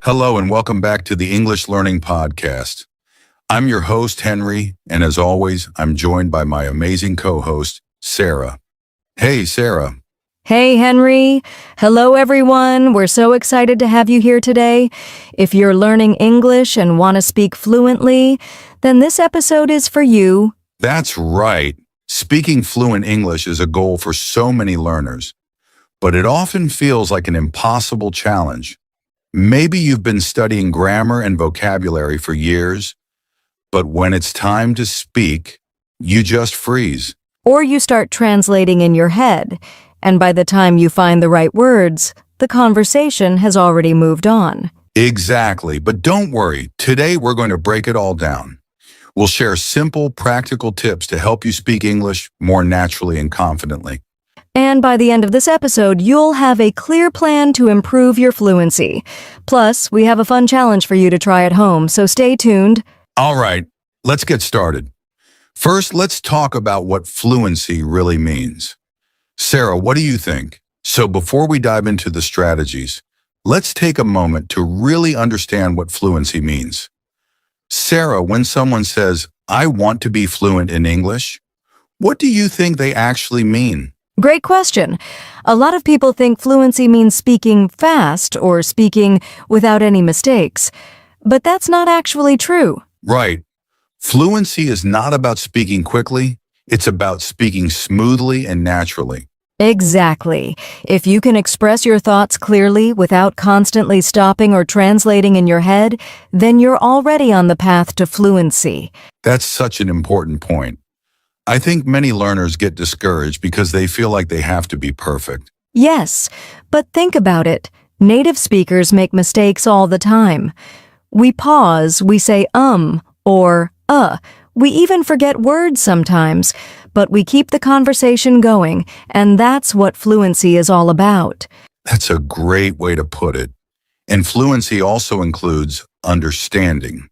Hello and welcome back to the English Learning Podcast. I'm your host, Henry, and as always, I'm joined by my amazing co-host, Sarah. Hey, Sarah. Hey, Henry. Hello, everyone. We're so excited to have you here today. If you're learning English and want to speak fluently, then this episode is for you. That's right. Speaking fluent English is a goal for so many learners, but it often feels like an impossible challenge. Maybe you've been studying grammar and vocabulary for years, but when it's time to speak, you just freeze. Or you start translating in your head, and by the time you find the right words, the conversation has already moved on. Exactly, but don't worry. Today we're going to break it all down. We'll share simple, practical tips to help you speak English more naturally and confidently. And by the end of this episode, you'll have a clear plan to improve your fluency. Plus, we have a fun challenge for you to try at home, so stay tuned. All right, let's get started. First, let's talk about what fluency really means. Sarah, what do you think? So before we dive into the strategies, let's take a moment to really understand what fluency means. Sarah, when someone says, "I want to be fluent in English," what do you think they actually mean? Great question. A lot of people think fluency means speaking fast or speaking without any mistakes, but that's not actually true. Right. Fluency is not about speaking quickly. It's about speaking smoothly and naturally. Exactly. If you can express your thoughts clearly without constantly stopping or translating in your head, then you're already on the path to fluency. That's such an important point. I think many learners get discouraged because they feel like they have to be perfect. Yes, but think about it. Native speakers make mistakes all the time. We pause, we say or We even forget words sometimes, but we keep the conversation going, and that's what fluency is all about. That's a great way to put it. And fluency also includes understanding.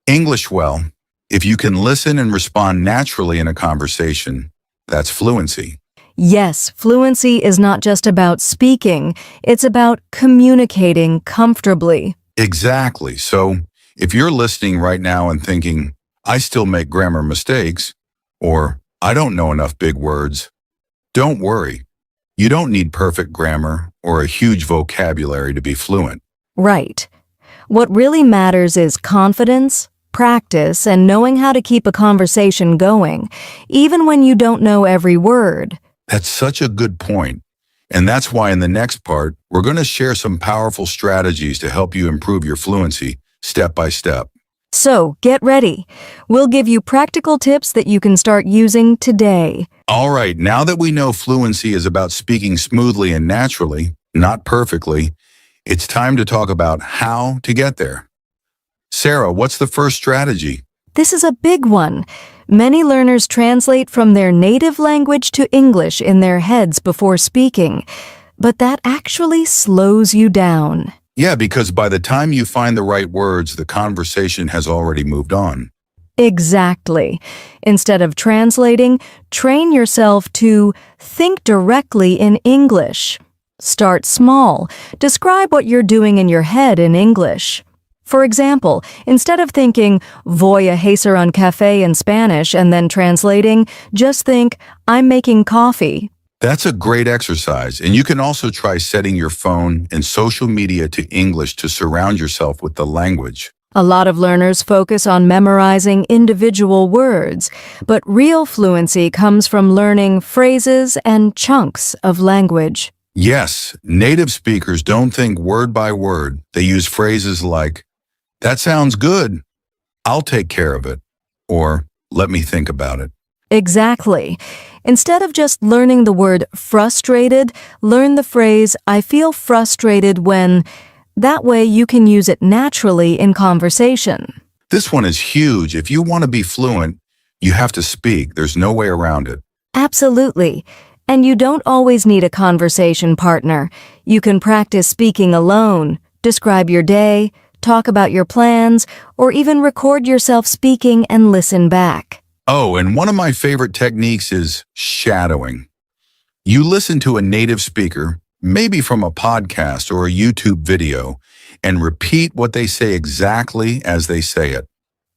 English well. If you can listen and respond naturally in a conversation, that's fluency. Yes, fluency is not just about speaking, it's about communicating comfortably. Exactly. So if you're listening right now and thinking, "I still make grammar mistakes," or "I don't know enough big words," don't worry. You don't need perfect grammar or a huge vocabulary to be fluent. Right. What really matters is confidence, practice, and knowing how to keep a conversation going, even when you don't know every word. That's such a good point. And that's why in the next part, we're going to share some powerful strategies to help you improve your fluency step by step. So, get ready. We'll give you practical tips that you can start using today. All right, now that we know fluency is about speaking smoothly and naturally, not perfectly, it's time to talk about how to get there. Sarah, what's the first strategy? This is a big one. Many learners translate from their native language to English in their heads before speaking, but that actually slows you down. Yeah, because by the time you find the right words, the conversation has already moved on. Exactly. Instead of translating, train yourself to think directly in English. Start small. Describe what you're doing in your head in English. For example, instead of thinking, "Voy a hacer un café" in Spanish and then translating, just think, "I'm making coffee." That's a great exercise, and you can also try setting your phone and social media to English to surround yourself with the language. A lot of learners focus on memorizing individual words, but real fluency comes from learning phrases and chunks of language. Yes, native speakers don't think word by word. They use phrases like, "That sounds good. I'll take care of it," or "Let me think about it." Exactly. Instead of just learning the word frustrated, learn the phrase, "I feel frustrated when." That way you can use it naturally in conversation. This one is huge. If you want to be fluent, you have to speak. There's no way around it. Absolutely. And you don't always need a conversation partner. You can practice speaking alone, describe your day, talk about your plans, or even record yourself speaking and listen back. Oh, and one of my favorite techniques is shadowing. You listen to a native speaker, maybe from a podcast or a YouTube video, and repeat what they say exactly as they say it.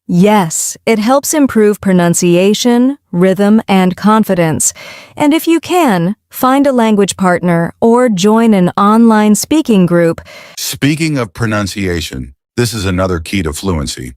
Yes, it helps improve pronunciation, rhythm, and confidence. And if you can, find a language partner or join an online speaking group. Speaking of pronunciation, this is another key to fluency.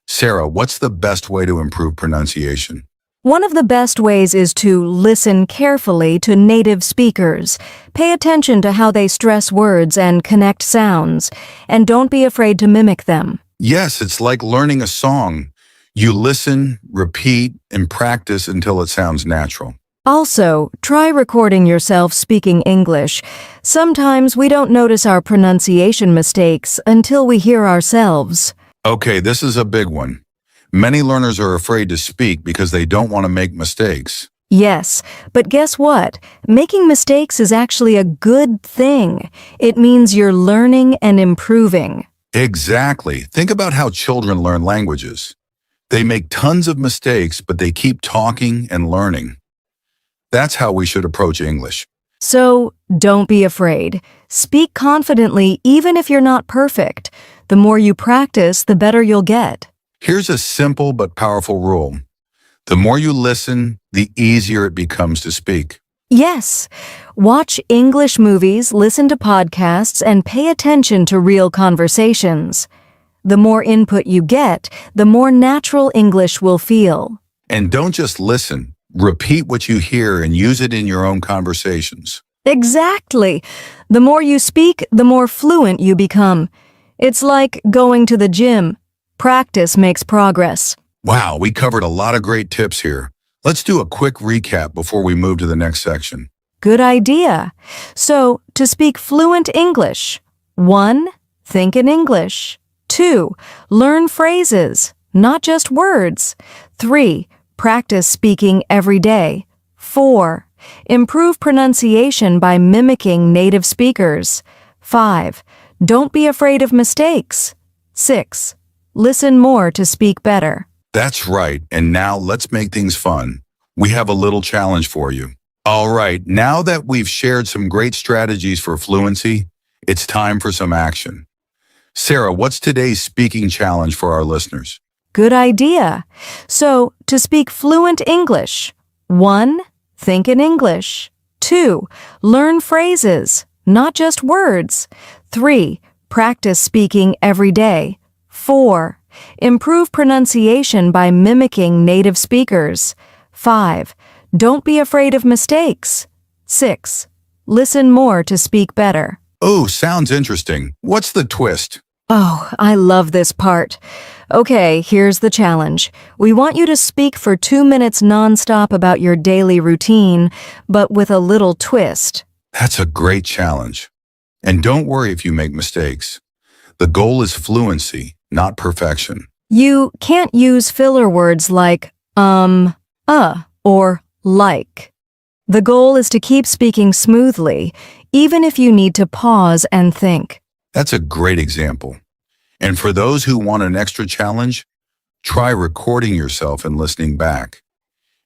Sarah, what's the best way to improve pronunciation? One of the best ways is to listen carefully to native speakers. Pay attention to how they stress words and connect sounds, and don't be afraid to mimic them. Yes, it's like learning a song. You listen, repeat, and practice until it sounds natural. Also, try recording yourself speaking English. Sometimes we don't notice our pronunciation mistakes until we hear ourselves. Okay, this is a big one. Many learners are afraid to speak because they don't want to make mistakes. Yes, but guess what? Making mistakes is actually a good thing. It means you're learning and improving. Exactly. Think about how children learn languages. They make tons of mistakes, but they keep talking and learning. That's how we should approach English. So, don't be afraid. Speak confidently even if you're not perfect. The more you practice, the better you'll get. Here's a simple but powerful rule. The more you listen, the easier it becomes to speak. Yes. Watch English movies, listen to podcasts, and pay attention to real conversations. The more input you get, the more natural English will feel. And don't just listen. Repeat what you hear and use it in your own conversations. Exactly. The more you speak, the more fluent you become. It's like going to the gym. Practice makes progress. Wow, we covered a lot of great tips here. Let's do a quick recap before we move to the next section. Good idea. So, to speak fluent English: 1. Think in English. 2. Learn phrases, not just words. 3. Practice speaking every day. 4. Improve pronunciation by mimicking native speakers. 5. Don't be afraid of mistakes. 6. Listen more to speak better. That's right, and now let's make things fun. We have a little challenge for you. All right, now that we've shared some great strategies for fluency, it's time for some action. Sarah, what's today's speaking challenge for our listeners? Good idea. So, to speak fluent English: 1. Think in English. 2. Learn phrases, not just words. 3. Practice speaking every day. 4. Improve pronunciation by mimicking native speakers. 5. Don't be afraid of mistakes. 6. Listen more to speak better. Oh, sounds interesting. What's the twist? Oh, I love this part. Okay, here's the challenge. We want you to speak for 2 minutes nonstop about your daily routine, but with a little twist. That's a great challenge. And don't worry if you make mistakes. The goal is fluency, not perfection. You can't use filler words like or like. The goal is to keep speaking smoothly, even if you need to pause and think. That's a great example. And for those who want an extra challenge, try recording yourself and listening back.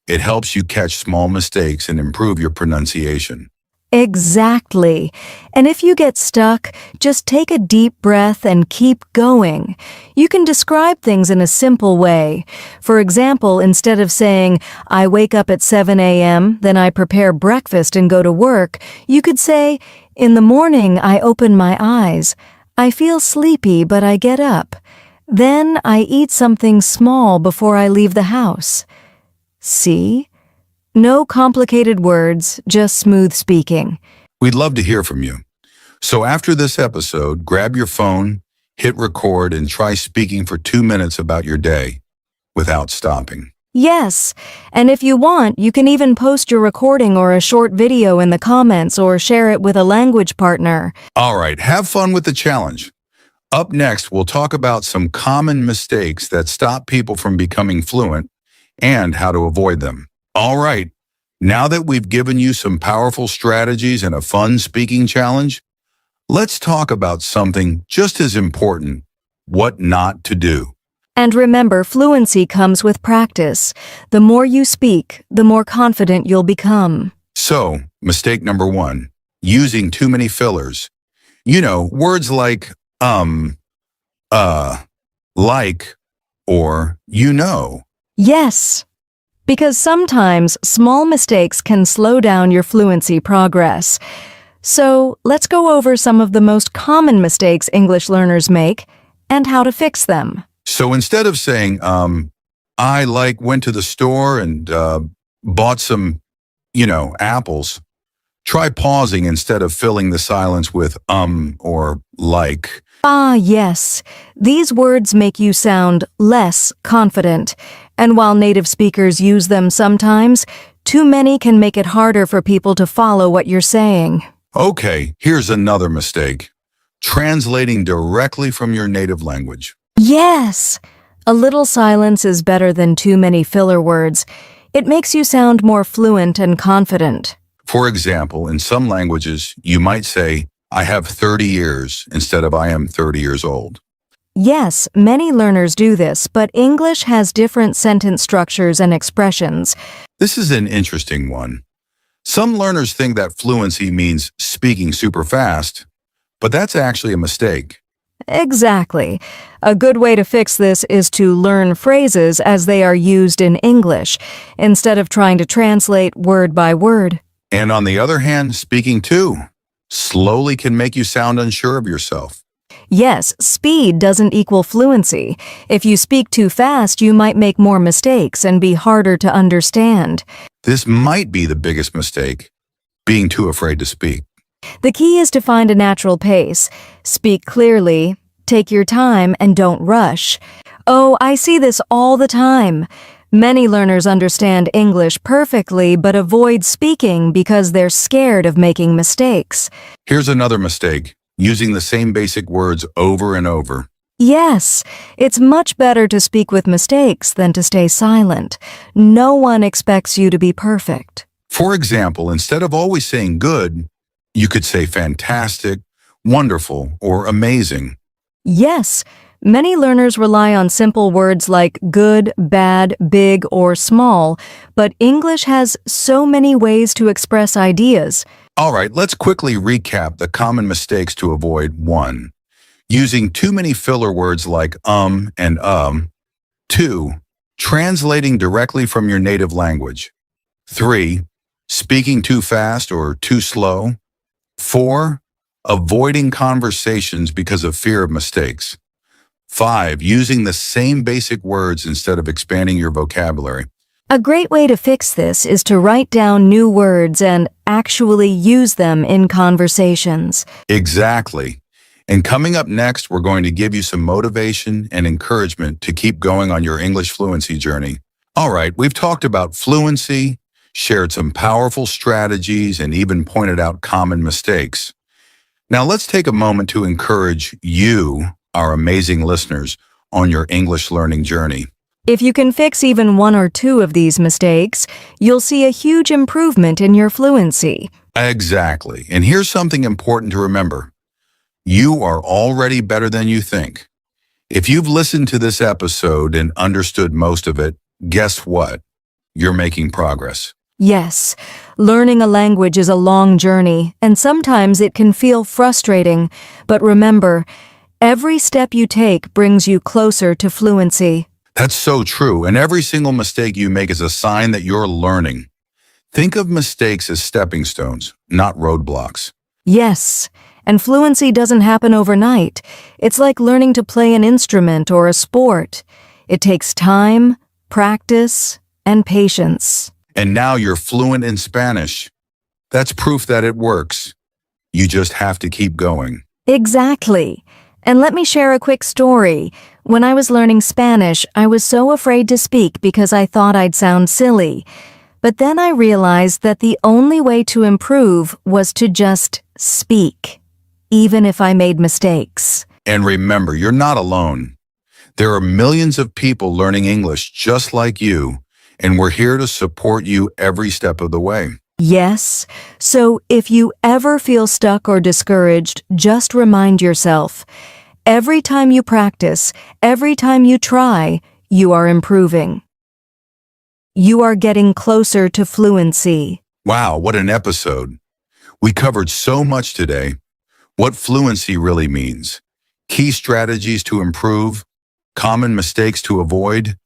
It helps you catch small mistakes and improve your pronunciation. Exactly. And if you get stuck, just take a deep breath and keep going. You can describe things in a simple way. For example, instead of saying, "I wake up at 7 a.m., then I prepare breakfast and go to work," you could say, "In the morning, I open my eyes. I feel sleepy, but I get up. Then I eat something small before I leave the house." See? No complicated words, just smooth speaking. We'd love to hear from you. So after this episode, grab your phone, hit record, and try speaking for 2 minutes about your day without stopping. Yes, and if you want, you can even post your recording or a short video in the comments or share it with a language partner. All right, have fun with the challenge. Up next, we'll talk about some common mistakes that stop people from becoming fluent and how to avoid them. All right, now that we've given you some powerful strategies and a fun speaking challenge, let's talk about something just as important: what not to do. And remember, fluency comes with practice. The more you speak, the more confident you'll become. So, mistake number 1, using too many fillers. You know, words like um, uh, like, or you know. Yes, because sometimes small mistakes can slow down your fluency progress. So let's go over some of the most common mistakes English learners make and how to fix them. So instead of saying, I went to the store and bought some, apples, try pausing instead of filling the silence with or like. Ah, yes. These words make you sound less confident. And while native speakers use them sometimes, too many can make it harder for people to follow what you're saying. Okay, here's another mistake. Translating directly from your native language. Yes! A little silence is better than too many filler words. It makes you sound more fluent and confident. For example, in some languages, you might say, I have 30 years instead of I am 30 years old. Yes, many learners do this, but English has different sentence structures and expressions. This is an interesting one. Some learners think that fluency means speaking super fast, but that's actually a mistake. Exactly. A good way to fix this is to learn phrases as they are used in English, instead of trying to translate word by word. And on the other hand, speaking too slowly can make you sound unsure of yourself. Yes, speed doesn't equal fluency. If you speak too fast, you might make more mistakes and be harder to understand. This might be the biggest mistake, being too afraid to speak. The key is to find a natural pace. Speak clearly, take your time, and don't rush. Oh, I see this all the time. Many learners understand English perfectly but avoid speaking because they're scared of making mistakes. Here's another mistake, using the same basic words over and over. Yes, it's much better to speak with mistakes than to stay silent. No one expects you to be perfect. For example, instead of always saying good, you could say fantastic, wonderful, or amazing. Yes, many learners rely on simple words like good, bad, big, or small, but English has so many ways to express ideas. All right, let's quickly recap the common mistakes to avoid. 1. Using too many filler words like and 2. Translating directly from your native language. 3. Speaking too fast or too slow. 4. Avoiding conversations because of fear of mistakes. 5. Using the same basic words instead of expanding your vocabulary. A great way to fix this is to write down new words and actually use them in conversations. Exactly. And coming up next, we're going to give you some motivation and encouragement to keep going on your English fluency journey. All right, we've talked about fluency, shared some powerful strategies, and even pointed out common mistakes. Now let's take a moment to encourage you, our amazing listeners, on your English learning journey. If you can fix even one or two of these mistakes, you'll see a huge improvement in your fluency. Exactly. And here's something important to remember. You are already better than you think. If you've listened to this episode and understood most of it, guess what? You're making progress. Yes, learning a language is a long journey, and sometimes it can feel frustrating. But remember, every step you take brings you closer to fluency. That's so true, and every single mistake you make is a sign that you're learning. Think of mistakes as stepping stones, not roadblocks. Yes, and fluency doesn't happen overnight. It's like learning to play an instrument or a sport. It takes time, practice, and patience. And now you're fluent in Spanish. That's proof that it works. You just have to keep going. Exactly. And let me share a quick story. When I was learning Spanish, I was so afraid to speak because I thought I'd sound silly. But then I realized that the only way to improve was to just speak, even if I made mistakes. And remember, you're not alone. There are millions of people learning English just like you, and we're here to support you every step of the way. Yes, so if you ever feel stuck or discouraged, just remind yourself, every time you practice, every time you try, you are improving. You are getting closer to fluency. Wow, what an episode. We covered so much today. What fluency really means. key strategies to improve, common mistakes to avoid,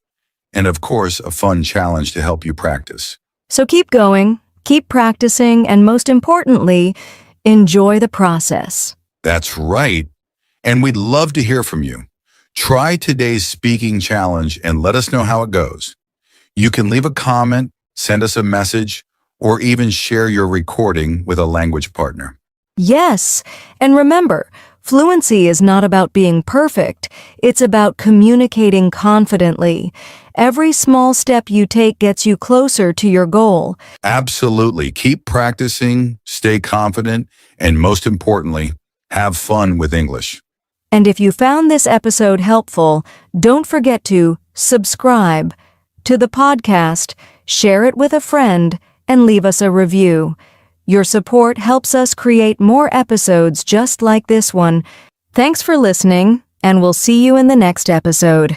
and of course, a fun challenge to help you practice. So keep going, keep practicing, and most importantly, enjoy the process. That's right. And we'd love to hear from you. Try today's speaking challenge and let us know how it goes. You can leave a comment, send us a message, or even share your recording with a language partner. Yes, and remember, fluency is not about being perfect. It's about communicating confidently. Every small step you take gets you closer to your goal. Absolutely. Keep practicing, stay confident, and most importantly, have fun with English. And if you found this episode helpful, don't forget to subscribe to the podcast, share it with a friend, and leave us a review. Your support helps us create more episodes just like this one. Thanks for listening, and we'll see you in the next episode.